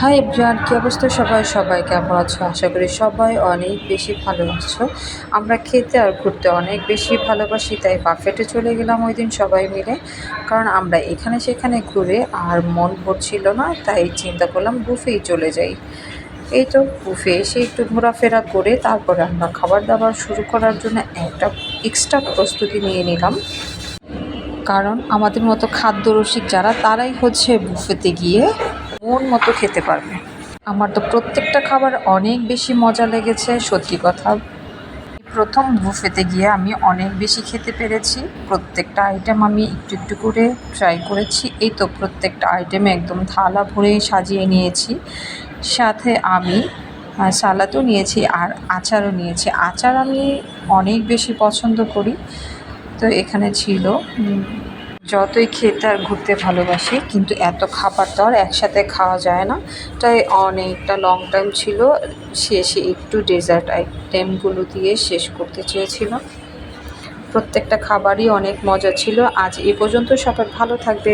Hi everyone, কী অবস্থা সবাই কেমন আছো? আশা করি সবাই অনেক বেশি ভালো আছো। আমরা খেতে আর ঘুরতে অনেক বেশি ভালোবাসি, তাই বাফেটে চলে গেলাম ওই দিন সবাই মিলে। কারণ আমরা এখানে সেখানে ঘুরে আর মন ভরছিল না, তাই চিন্তা করলাম বুফেই চলে যাই। এই তো বুফে এসে একটু ঘোরাফেরা করে তারপরে আমরা খাবার দাবার শুরু করার জন্য একটা এক্সট্রা প্রস্তুতি নিয়ে নিলাম। কারণ আমাদের মতো খাদ্যরসিক যারা, তারাই হচ্ছে বুফেতে গিয়ে মন মতো খেতে পারবে। আমার তো প্রত্যেকটা খাবার অনেক বেশি মজা লেগেছে, সত্যি কথা। প্রথম বুফেতে গিয়ে আমি অনেক বেশি খেতে পেরেছি। প্রত্যেকটা আইটেম আমি একটু একটু করে ট্রাই করেছি। এই তো প্রত্যেকটা আইটেমে একদম থালা ভরে সাজিয়ে নিয়েছি। সাথে আমি সালাদও নিয়েছি আর আচারও নিয়েছি। আচার আমি অনেক বেশি পছন্দ করি। তো এখানে ছিল যতই খেতে আর ঘুরতে ভালোবাসি, কিন্তু এত খাবার তো আর একসাথে খাওয়া যায় না, তাই অনেকটা লং টাইম ছিল। শেষে একটু ডেজার্ট আইটেমগুলো দিয়ে শেষ করতে চেয়েছিলাম। প্রত্যেকটা খাবারই অনেক মজা ছিল। আজ এ পর্যন্ত, সবাই ভালো থাকবে।